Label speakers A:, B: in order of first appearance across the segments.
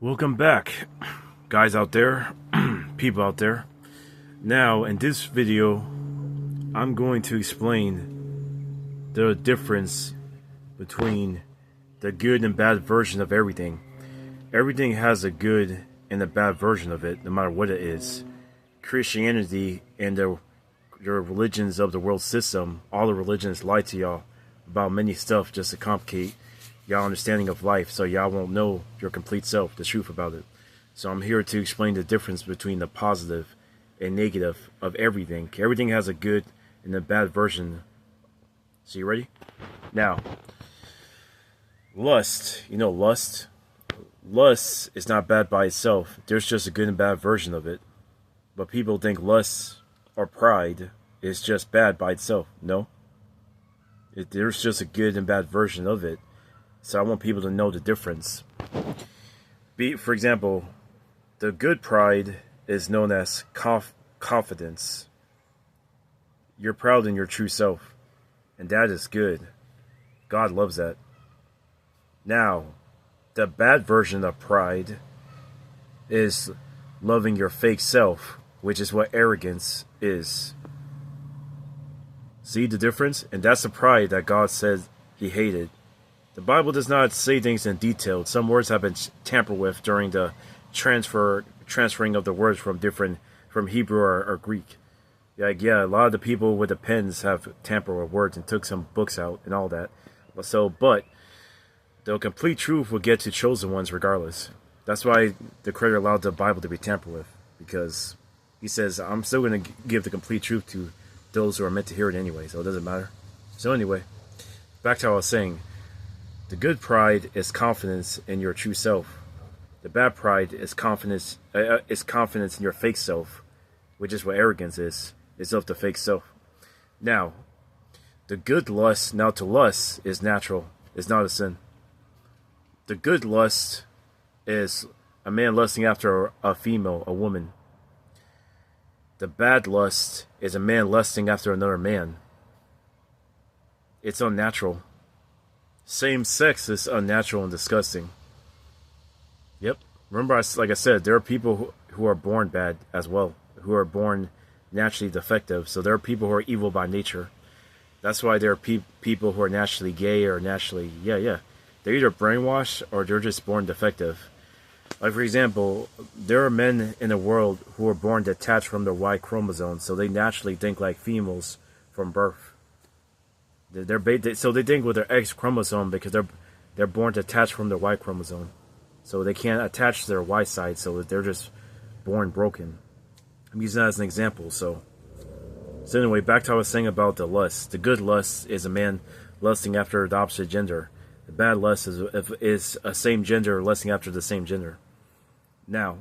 A: Welcome back, guys out there, people out there. Now, in this video, I'm going to explain the difference between the good and bad version of everything. Everything has a good and a bad version of it, no matter what it is. Christianity and the religions of the world system, all the religions lie to y'all about many stuff just to complicate y'all understanding of life, so y'all won't know your complete self, the truth about it. So I'm here to explain the difference between the positive and negative of everything. Everything has a good and a bad version. So you ready? Now, lust. You know lust? Lust is not bad by itself. There's just a good and bad version of it. But people think lust or pride is just bad by itself. No. There's just a good and bad version of it. So I want people to know the difference. For example, the good pride is known as confidence. You're proud in your true self, and that is good. God loves that. Now, the bad version of pride is loving your fake self, which is what arrogance is. See the difference? And that's the pride that God said he hated. The Bible does not say things in detail. Some words have been tampered with during the transferring of the words from Hebrew or Greek. Yeah, a lot of the people with the pens have tampered with words and took some books out and all that. But the complete truth will get to chosen ones regardless. That's why the Creator allowed the Bible to be tampered with, because he says, I'm still going to give the complete truth to those who are meant to hear it anyway, so it doesn't matter. So anyway, back to what I was saying. The good pride is confidence in your true self. The bad pride is confidence in your fake self, which is what arrogance is. It's of the fake self. Now, the good lust, now to lust, is natural. It's not a sin. The good lust is a man lusting after a female, a woman. The bad lust is a man lusting after another man. It's unnatural. Same sex is unnatural and disgusting. Yep. Remember, like I said, there are people who are born bad as well, who are born naturally defective. So there are people who are evil by nature. That's why there are people who are naturally gay or naturally, They're either brainwashed or they're just born defective. Like, for example, there are men in the world who are born detached from their Y chromosome, so they naturally think like females from birth. So they think with their X chromosome because they're born detached from their Y chromosome, so they can't attach to their Y side, so they're just born broken. I'm using that as an example. So anyway, back to what I was saying about the lust. The good lust is a man lusting after the opposite gender. The bad lust is a same gender lusting after the same gender. Now,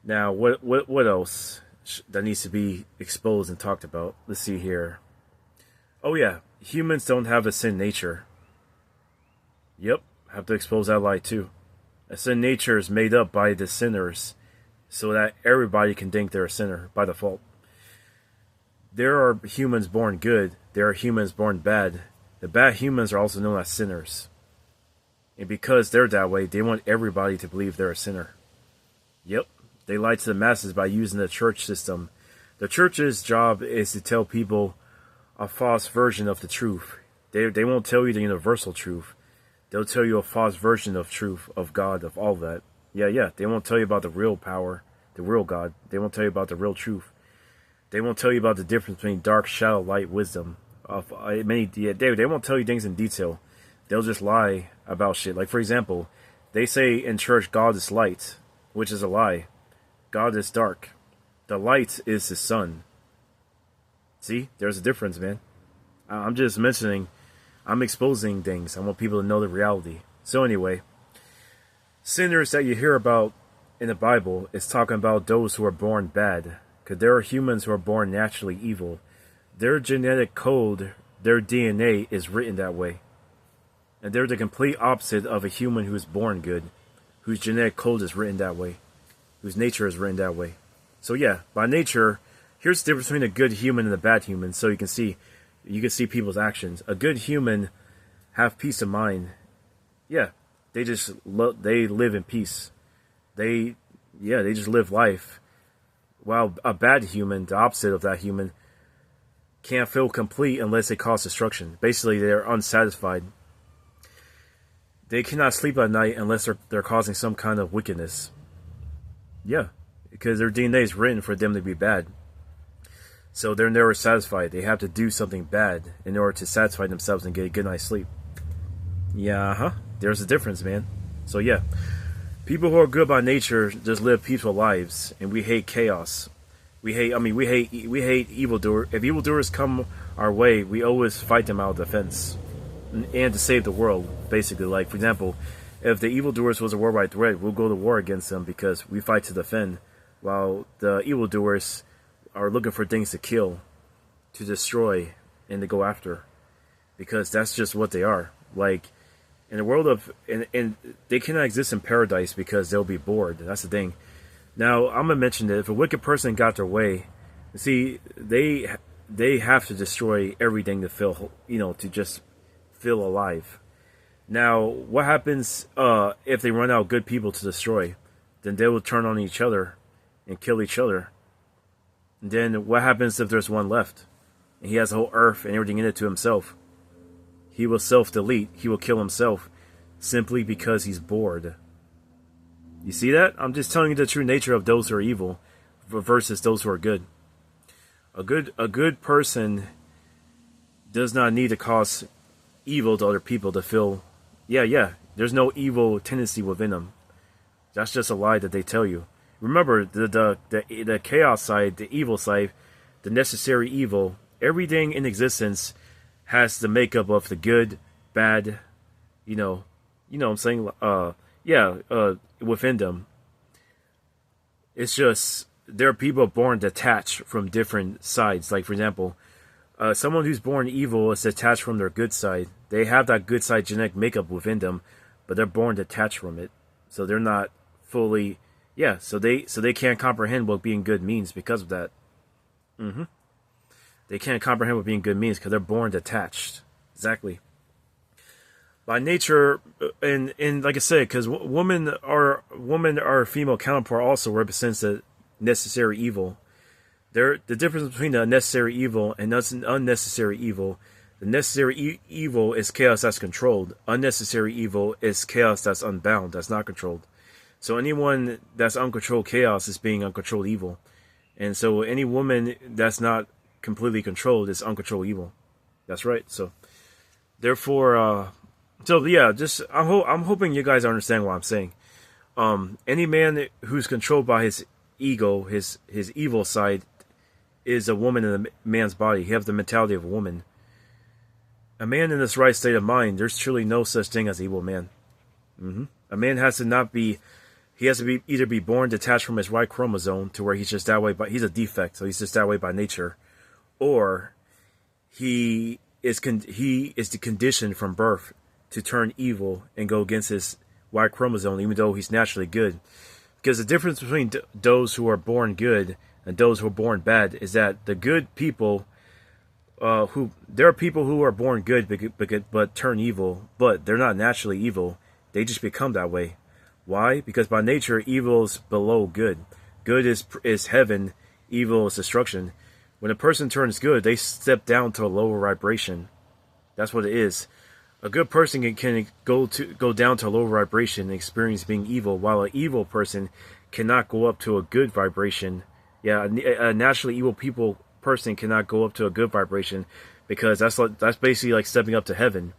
A: what else that needs to be exposed and talked about? Let's see here. Oh yeah, humans don't have a sin nature. Yep, have to expose that lie too. A sin nature is made up by the sinners, so that everybody can think they're a sinner by default. There are humans born good, there are humans born bad. The bad humans are also known as sinners. And because they're that way, they want everybody to believe they're a sinner. Yep, they lie to the masses by using the church system. The church's job is to tell people a false version of the truth. They won't tell you the universal truth. They'll tell you a false version of truth, of God, of all that. Yeah. They won't tell you about the real power, the real God. They won't tell you about the real truth. They won't tell you about the difference between dark, shadow, light, wisdom. They won't tell you things in detail. They'll just lie about shit. Like, for example, they say in church God is light, which is a lie. God is dark. The light is the sun. See, there's a difference, man. I'm just mentioning, I'm exposing things. I want people to know the reality. So anyway, sinners that you hear about in the Bible is talking about those who are born bad. Because there are humans who are born naturally evil. Their genetic code, their DNA is written that way. And they're the complete opposite of a human who is born good, whose genetic code is written that way, whose nature is written that way. So yeah, by nature, here's the difference between a good human and a bad human, so you can see people's actions. A good human have peace of mind. Yeah, they live in peace. They they just live life. While a bad human, the opposite of that human, can't feel complete unless they cause destruction. Basically, they're unsatisfied. They cannot sleep at night unless they're causing some kind of wickedness. Yeah, because their DNA is written for them to be bad. So they're never satisfied. They have to do something bad in order to satisfy themselves and get a good night's sleep. Yeah, there's a difference, man. So yeah, people who are good by nature just live peaceful lives, and we hate chaos. We hate evildoers. If evildoers come our way, we always fight them out of defense and to save the world. Basically, like for example, if the evildoers was a worldwide threat, we'll go to war against them because we fight to defend, while the evildoers are looking for things to kill, to destroy, and to go after, because that's just what they are. Like in the world of and they cannot exist in paradise because they'll be bored. That's the thing. Now I'm gonna mention that if a wicked person got their way, see they have to destroy everything to feel to just feel alive. Now what happens if they run out of good people to destroy? Then they will turn on each other and kill each other. And then what happens if there's one left? And he has the whole earth and everything in it to himself. He will self-delete. He will kill himself simply because he's bored. You see that? I'm just telling you the true nature of those who are evil versus those who are good. A good person does not need to cause evil to other people to feel, there's no evil tendency within them. That's just a lie that they tell you. Remember, the chaos side, the evil side, the necessary evil, everything in existence has the makeup of the good, bad, what I'm saying, within them. It's just, there are people born detached from different sides. Like, for example, someone who's born evil is detached from their good side. They have that good side genetic makeup within them, but they're born detached from it. So they're not fully... so they can't comprehend what being good means because of that. They can't comprehend what being good means because they're born detached. Exactly. By nature, and like I said, because women are female counterpart also represents the necessary evil. The difference between the necessary evil and unnecessary evil. The necessary evil is chaos that's controlled. Unnecessary evil is chaos that's unbound, that's not controlled. So anyone that's uncontrolled chaos is being uncontrolled evil. And so any woman that's not completely controlled is uncontrolled evil. That's right. So therefore, I'm hoping you guys understand what I'm saying. Any man who's controlled by his ego, his evil side, is a woman in a man's body. He has the mentality of a woman. A man in this right state of mind, there's truly no such thing as evil man. A man has to either be born detached from his right chromosome to where he's just that way, but he's a defect, so he's just that way by nature, or he is conditioned from birth to turn evil and go against his Y chromosome, even though he's naturally good. Because the difference between those who are born good and those who are born bad is that the good people, there are people who are born good but turn evil, but they're not naturally evil. They just become that way. Why? Because by nature, evil is below good. Good is heaven. Evil is destruction. When a person turns good, they step down to a lower vibration. That's what it is. A good person can go down to a lower vibration and experience being evil, while an evil person cannot go up to a good vibration. Yeah, a naturally evil person cannot go up to a good vibration because that's basically like stepping up to heaven.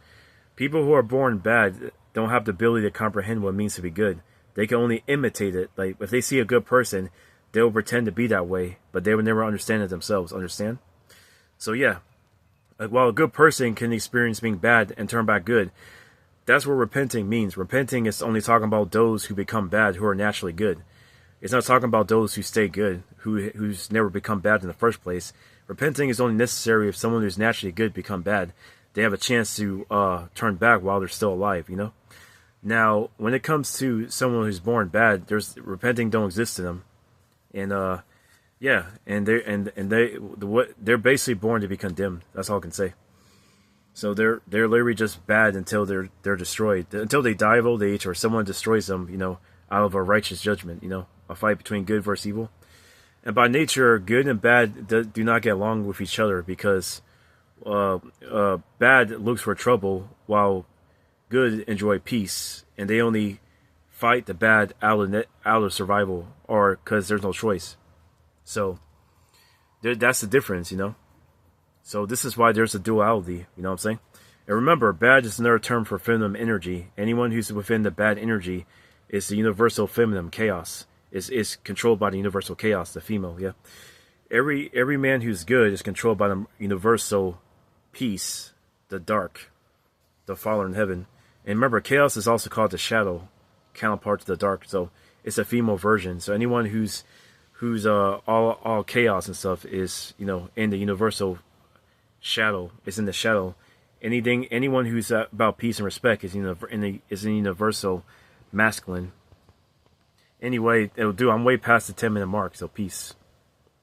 A: People who are born bad don't have the ability to comprehend what it means to be good. They can only imitate it. Like if they see a good person, they will pretend to be that way, but they will never understand it themselves. Understand? So yeah, while a good person can experience being bad and turn back good, that's what repenting means. Repenting is only talking about those who become bad, who are naturally good. It's not talking about those who stay good, who's never become bad in the first place. Repenting is only necessary if someone who's naturally good become bad. They have a chance to turn back while they're still alive, Now, when it comes to someone who's born bad, repenting don't exist to them, and they're basically born to be condemned. That's all I can say. So they're literally just bad until they're destroyed, until they die of old age or someone destroys them, out of a righteous judgment, a fight between good versus evil. And by nature, good and bad do not get along with each other because bad looks for trouble while good enjoy peace, and they only fight the bad out of survival or because there's no choice. So that's the difference. So this is why there's a duality, you know what I'm saying? And remember, bad is another term for feminine energy. Anyone who's within the bad energy is the universal feminine chaos. Is controlled by the universal chaos, the female, yeah. Every man who's good is controlled by the universal peace, the dark, the Father in heaven. And remember, chaos is also called the shadow, counterpart to the dark. So it's a female version. So anyone who's all chaos and stuff is in the universal shadow, is in the shadow. Anyone who's about peace and respect is in universal masculine. Anyway, it'll do. I'm way past the 10-minute mark, so peace.